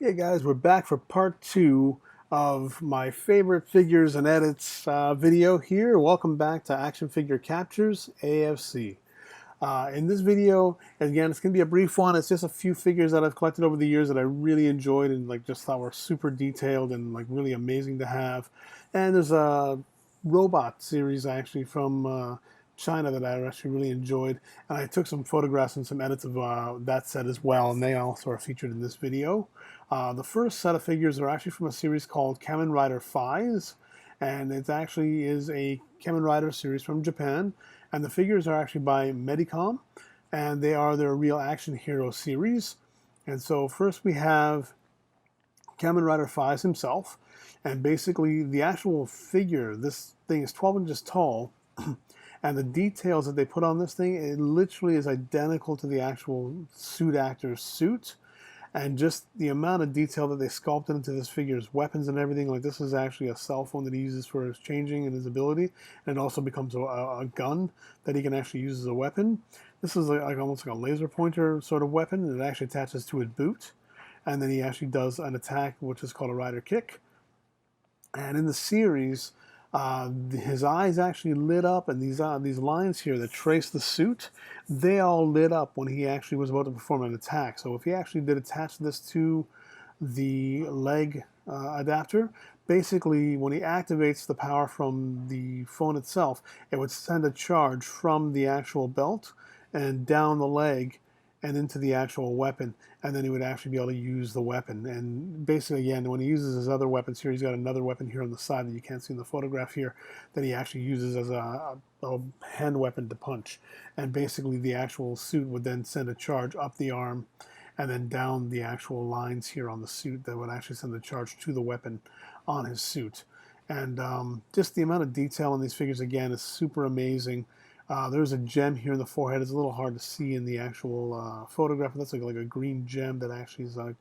Okay, guys, we're back for part two of my favorite figures and edits video here. Welcome back to Action Figure Captures AFC. In this video, again, it's going to be a brief one. It's just a few figures that I've collected over the years that I really enjoyed and just thought were super detailed and really amazing to have. And there's a robot series actually from China that I actually really enjoyed, and I took some photographs and some edits of that set as well, and they also are featured in this video. The first set of figures are actually from a series called Kamen Rider Faiz, and it actually is a Kamen Rider series from Japan, and the figures are actually by Medicom, and they are their Real Action Hero series. And so first we have Kamen Rider Faiz himself, and basically the actual figure, this thing is 12 inches tall, and the details that they put on this thing, it literally is identical to the actual suit actor's suit. And just the amount of detail that they sculpted into this figure's weapons and everything, like this is actually a cell phone that he uses for his changing and his ability, and it also becomes a gun that he can actually use as a weapon. This is like almost like a laser pointer sort of weapon, and it actually attaches to his boot, and then he actually does an attack which is called a rider kick. And in the series, his eyes actually lit up, and these lines here that trace the suit, they all lit up when he actually was about to perform an attack. So if he actually did attach this to the leg adapter, basically when he activates the power from the phone itself, it would send a charge from the actual belt and down the leg and into the actual weapon, and then he would actually be able to use the weapon. And basically, again, when he uses his other weapons here, he's got another weapon here on the side that you can't see in the photograph here that he actually uses as a hand weapon to punch. And basically the actual suit would then send a charge up the arm and then down the actual lines here on the suit that would actually send the charge to the weapon on his suit. And just the amount of detail in these figures, again, is super amazing. There's a gem here in the forehead. It's a little hard to see in the actual photograph. That's like a green gem that actually is like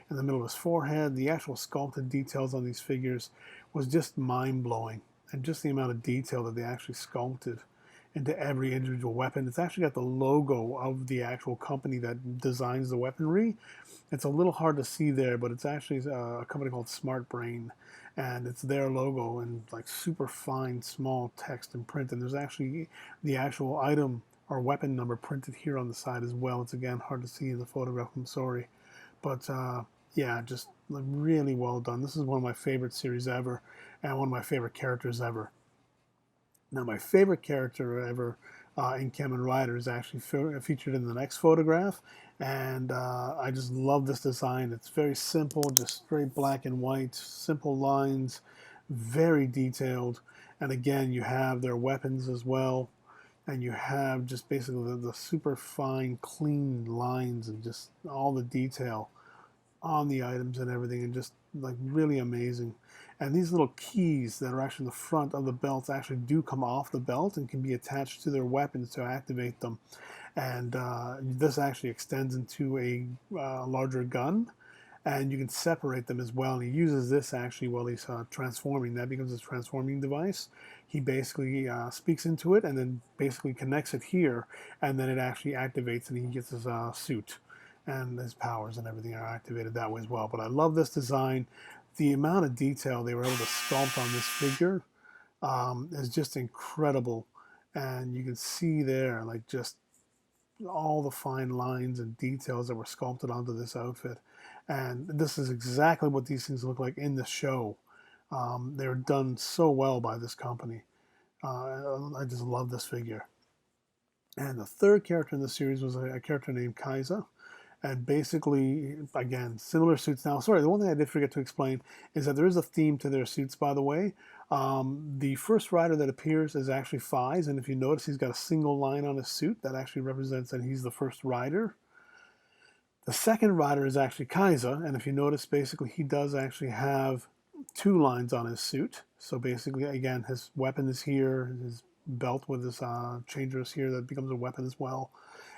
in the middle of his forehead. The actual sculpted details on these figures was just mind-blowing. And just the amount of detail that they actually sculpted into every individual weapon. It's actually got the logo of the actual company that designs the weaponry. It's a little hard to see there, but it's actually a company called Smart Brain, and it's their logo in like super fine small text and print, and there's actually the actual item or weapon number printed here on the side as well. It's again hard to see in the photograph, I'm sorry, but yeah, just really well done. This is one of my favorite series ever and one of my favorite characters ever. Now, my favorite character ever in Kamen Rider is actually featured in the next photograph, and I just love this design. It's very simple, just straight black and white, simple lines, very detailed, and again, you have their weapons as well, and you have just basically the super fine, clean lines and just all the detail on the items and everything, and just like really amazing. And these little keys that are actually in the front of the belts actually do come off the belt and can be attached to their weapons to activate them. And this actually extends into a larger gun, and you can separate them as well. And he uses this actually while he's transforming. That becomes his transforming device. He basically speaks into it and then basically connects it here, and then it actually activates and he gets his suit, and his powers and everything are activated that way as well. But I love this design. The amount of detail they were able to sculpt on this figure is just incredible. And you can see there, like, just all the fine lines and details that were sculpted onto this outfit. And this is exactly what these things look like in the show. They're done so well by this company. I just love this figure. And the third character in the series was a character named Kaiza. And basically, again, similar suits. Now, sorry, the one thing I did forget to explain is that there is a theme to their suits, by the way. The first rider that appears is actually Faiz, and if you notice, he's got a single line on his suit that actually represents that he's the first rider. The second rider is actually Kaiza, and if you notice, basically, he does actually have two lines on his suit. So basically, again, his weapon is here, his belt with his changer is here, that becomes a weapon as well.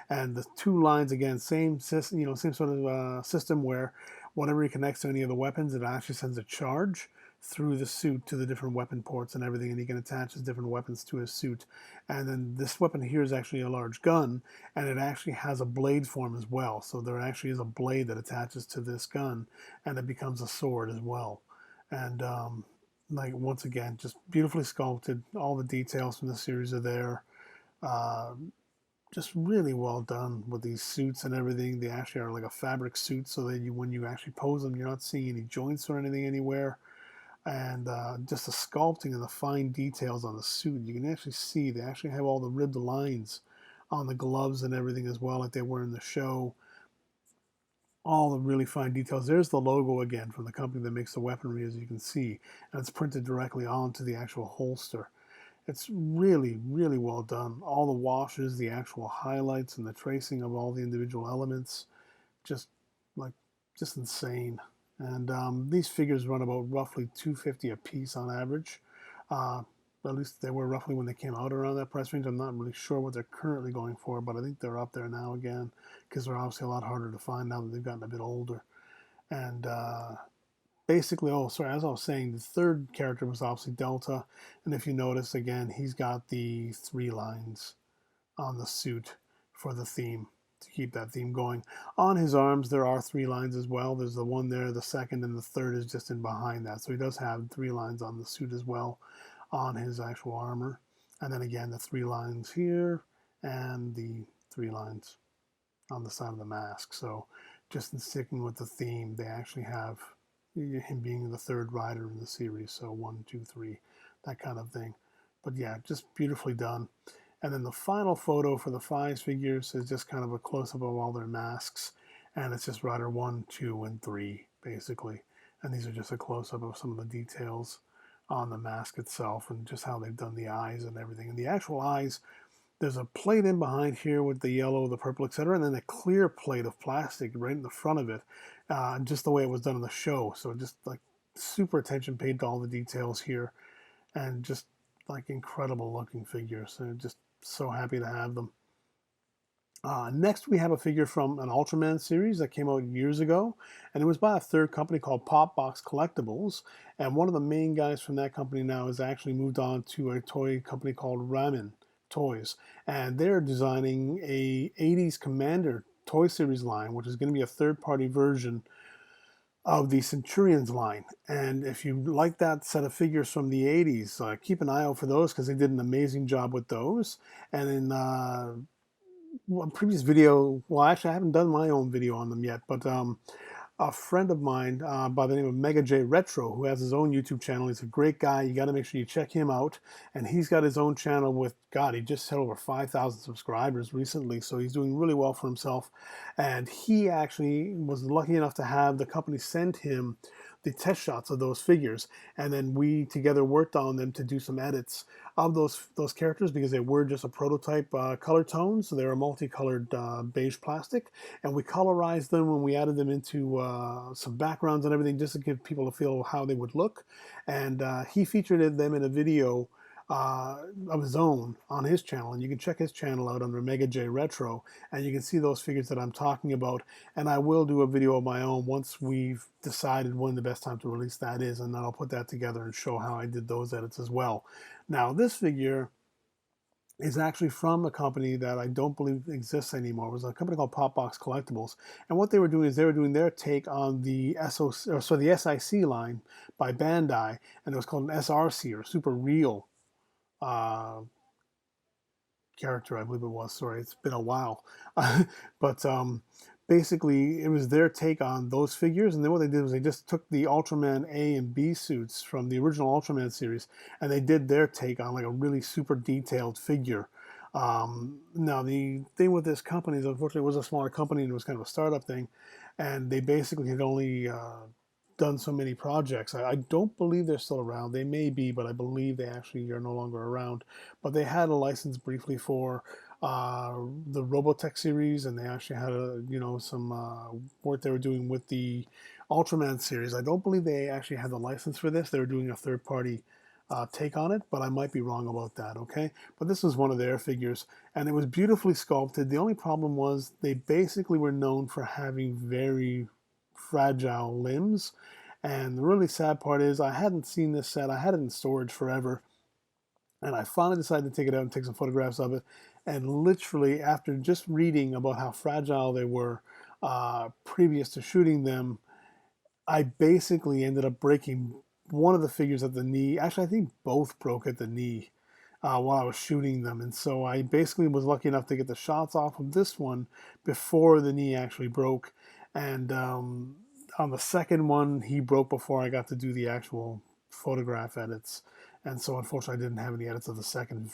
And the two lines, again, same system, same sort of system where whenever he connects to any of the weapons, it actually sends a charge through the suit to the different weapon ports and everything, and he can attach his different weapons to his suit. And then this weapon here is actually a large gun, and it actually has a blade form as well. So there actually is a blade that attaches to this gun, and it becomes a sword as well. And like once again, just beautifully sculpted. All the details from the series are there. Uh, just really well done with these suits and everything. They actually are like a fabric suit, so that when you actually pose them, you're not seeing any joints or anything anywhere. And just the sculpting and the fine details on the suit, you can actually see they actually have all the ribbed lines on the gloves and everything as well, like they were in the show. All the really fine details. There's the logo again from the company that makes the weaponry, as you can see, and it's printed directly onto the actual holster. It's really, really well done. All the washes, the actual highlights, and the tracing of all the individual elements, just like just insane. And these figures run about roughly $250 a piece on average. Uh, at least they were roughly when they came out around that price range. I'm not really sure what they're currently going for, but I think they're up there now again because they're obviously a lot harder to find now that they've gotten a bit older. And basically, oh, sorry, as I was saying, the third character was obviously Delta. And if you notice, again, he's got the 3 lines on the suit for the theme to keep that theme going. On his arms, there are 3 lines as well. There's the one there, the second, and the third is just in behind that. So he does have 3 lines on the suit as well on his actual armor. And then again, the 3 lines here and the 3 lines on the side of the mask. So just in sticking with the theme, they actually have him being the third rider in the series. So 1, 2, 3, that kind of thing. But yeah, just beautifully done. And then the final photo for the Faiz figures is just kind of a close-up of all their masks. And it's just Rider 1, 2, and 3, basically. And these are just a close-up of some of the details on the mask itself and just how they've done the eyes and everything. And the actual eyes, there's a plate in behind here with the yellow, the purple, etc., and then a clear plate of plastic right in the front of it, just the way it was done in the show. So just like super attention paid to all the details here, and just like incredible looking figures. So just so happy to have them. Next, we have a figure from an Ultraman series that came out years ago, and it was by a third company called Pop Box Collectibles. And one of the main guys from that company now has actually moved on to a toy company called Ramen Toys, and they're designing a 80s Commander toy series line, which is going to be a third-party version of the Centurions line. And if you like that set of figures from the 80s, keep an eye out for those because they did an amazing job with those. And in one previous video, well, actually, I haven't done my own video on them yet, but a friend of mine by the name of Mega J Retro, who has his own YouTube channel. He's a great guy. You got to make sure you check him out. And he's got his own channel with, God, he just hit over 5,000 subscribers recently, so he's doing really well for himself. And he actually was lucky enough to have the company send him the test shots of those figures, and then we together worked on them to do some edits of those characters because they were just a prototype color tone, so they were multicolored beige plastic, and we colorized them when we added them into some backgrounds and everything just to give people a feel how they would look. And he featured them in a video of his own on his channel, and you can check his channel out under Mega J Retro, and you can see those figures that I'm talking about. And I will do a video of my own once we've decided when the best time to release that is, and then I'll put that together and show how I did those edits as well. Now, this figure is actually from a company that I don't believe exists anymore. It was a company called Pop Box Collectibles, and what they were doing is they were doing their take on the the SIC line by Bandai, and it was called an SRC, or Super Real uh, character, I believe it was. Sorry, it's been a while. But basically, it was their take on those figures. And then what they did was they just took the Ultraman A and B suits from the original Ultraman series, and they did their take on like a really super detailed figure. Now, the thing with this company is, unfortunately, it was a smaller company and it was kind of a startup thing. And they basically had only done so many projects. I don't believe they're still around. They may be, but I believe they actually are no longer around. But they had a license briefly for the Robotech series, and they actually had some work they were doing with the Ultraman series. I don't believe they actually had the license for this. They were doing a third-party take on it, but I might be wrong about that, okay? But this was one of their figures, and it was beautifully sculpted. The only problem was they basically were known for having very fragile limbs, And the really sad part is I hadn't seen this set. I had it in storage forever. And I finally decided to take it out and take some photographs of it. And literally, after just reading about how fragile they were previous to shooting them, I basically ended up breaking one of the figures at the knee. Actually, I think both broke at the knee while I was shooting them. And so I basically was lucky enough to get the shots off of this one before the knee actually broke. And on the second one, he broke before I got to do the actual photograph edits. And so unfortunately, I didn't have any edits of the second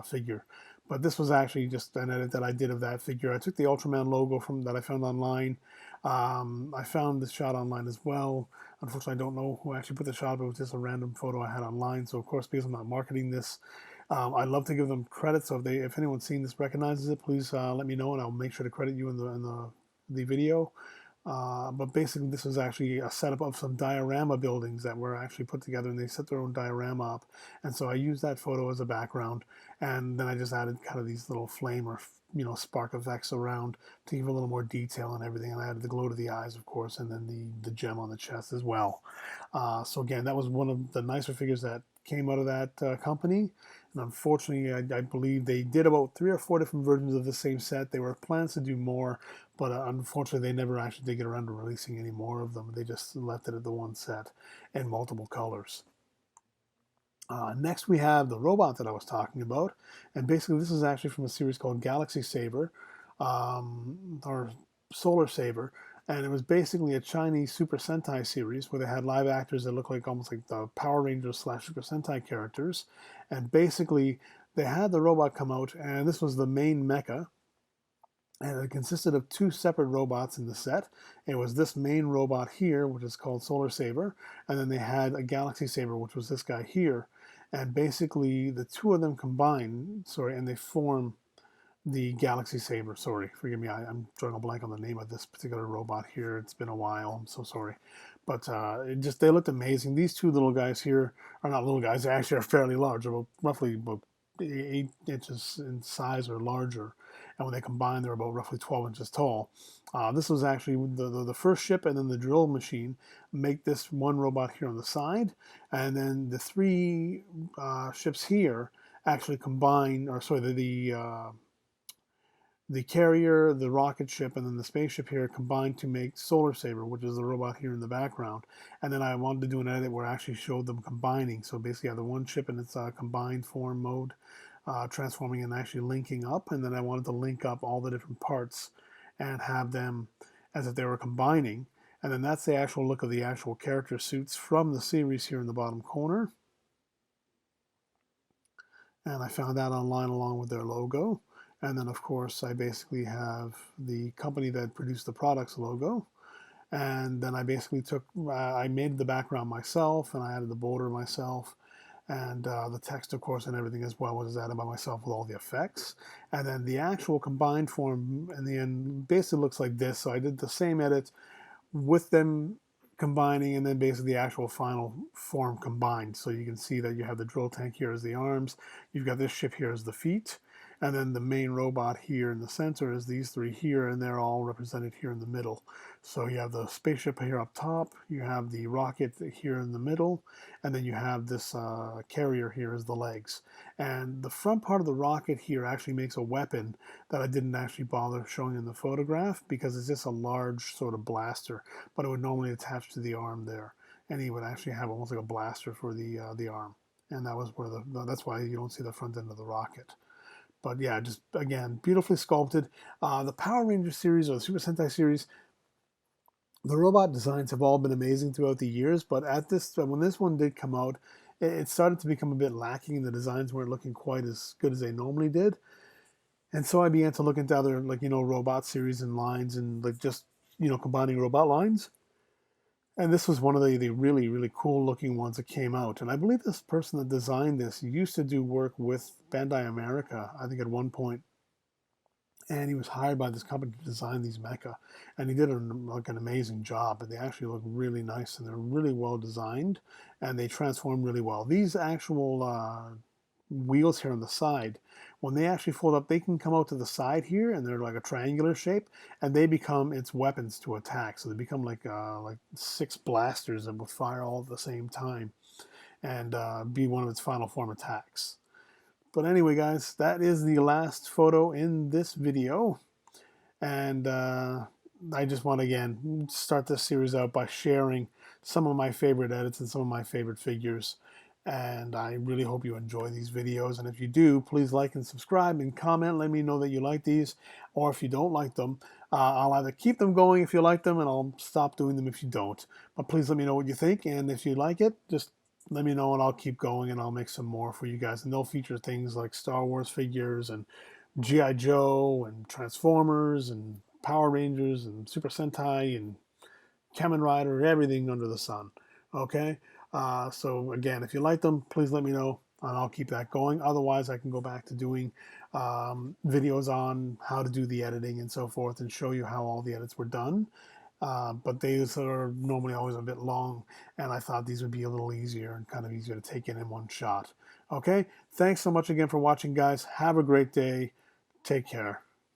figure. But this was actually just an edit that I did of that figure. I took the Ultraman logo from that I found online. I found this shot online as well. Unfortunately, I don't know who actually put the shot, but it was just a random photo I had online. So of course, because I'm not marketing this, I'd love to give them credit. So if anyone's seen this recognizes it, please let me know, and I'll make sure to credit you in the video. But basically, this was actually a setup of some diorama buildings that were actually put together, and they set their own diorama up. And so I used that photo as a background, and then I just added kind of these little flame or spark effects around to give a little more detail and everything. And I added the glow to the eyes, of course, and then the gem on the chest as well. So again, that was one of the nicer figures that came out of that company. And unfortunately, I believe they did about 3 or 4 different versions of the same set. There were plans to do more, but unfortunately, they never actually did get around to releasing any more of them. They just left it at the one set in multiple colors. Next, we have the robot that I was talking about, and basically, this is actually from a series called Galaxy Saber, or Solar Saber, and it was basically a Chinese Super Sentai series where they had live actors that look like almost like the Power Rangers slash Super Sentai characters, and basically, they had the robot come out, and this was the main mecha. And it consisted of 2 separate robots in the set. It was this main robot here, which is called Solar Saber, and then they had a Galaxy Saber, which was this guy here. And basically, the 2 of them combine, and they form the Galaxy Saber. Sorry, forgive me, I'm drawing a blank on the name of this particular robot here. It's been a while, I'm so sorry. But they looked amazing. These 2 little guys here are not little guys, they actually are fairly large, roughly about 8 inches in size or larger. And when they combine, they're about roughly 12 inches tall. This was actually the first ship, and then the drill machine make this one robot here on the side. And then the 3 ships here actually combine, or sorry, the carrier, the rocket ship, and then the spaceship here combined to make Solar Saber, which is the robot here in the background. And then I wanted to do an edit where I actually showed them combining. So basically, I had the one ship in its combined form mode, transforming and actually linking up. And then I wanted to link up all the different parts and have them as if they were combining. And then that's the actual look of the actual character suits from the series here in the bottom corner. And I found that online along with their logo. And then, of course, I basically have the company that produced the product's logo. And then I basically I made the background myself, and I added the border myself. And the text, of course, and everything as well was added by myself with all the effects. And then the actual combined form in the end basically looks like this. So I did the same edit with them combining, and then basically the actual final form combined. So you can see that you have the drill tank here as the arms, you've got this ship here as the feet, and then the main robot here in the center is these 3 here, and they're all represented here in the middle. So you have the spaceship here up top, you have the rocket here in the middle, and then you have this carrier here as the legs. And the front part of the rocket here actually makes a weapon that I didn't actually bother showing in the photograph because it's just a large sort of blaster, but it would normally attach to the arm there. And he would actually have almost like a blaster for the arm. And that was where that's why you don't see the front end of the rocket. But yeah, just again, beautifully sculpted. The Power Rangers series or the Super Sentai series, the robot designs have all been amazing throughout the years. But when this one did come out, it started to become a bit lacking, and the designs weren't looking quite as good as they normally did. And so I began to look into other robot series and lines, and like just combining robot lines. And this was one of the really, really cool looking ones that came out. And I believe this person that designed this used to do work with Bandai America, I think at one point. And he was hired by this company to design these mecha. And he did an amazing job. And they actually look really nice, and they're really well designed. And they transform really well. These actual wheels here on the side. When they actually fold up, they can come out to the side here, and they're like a triangular shape, and they become its weapons to attack. So they become like 6 blasters that will fire all at the same time, and be one of its final form attacks. But anyway, guys, that is the last photo in this video. And I just want to again start this series out by sharing some of my favorite edits and some of my favorite figures. And I really hope you enjoy these videos. And if you do, please like and subscribe and comment. Let me know that you like these. Or if you don't like them, I'll either keep them going if you like them, and I'll stop doing them if you don't. But please let me know what you think. And if you like it, just let me know and I'll keep going, and I'll make some more for you guys. And they'll feature things like Star Wars figures and G.I. Joe and Transformers and Power Rangers and Super Sentai and Kamen Rider, everything under the sun. Okay? So again, if you like them, please let me know and I'll keep that going. Otherwise, I can go back to doing videos on how to do the editing and so forth and show you how all the edits were done. But these are normally always a bit long, and I thought these would be a little easier and kind of easier to take in one shot. Okay? Thanks so much again for watching, guys. Have a great day. Take care.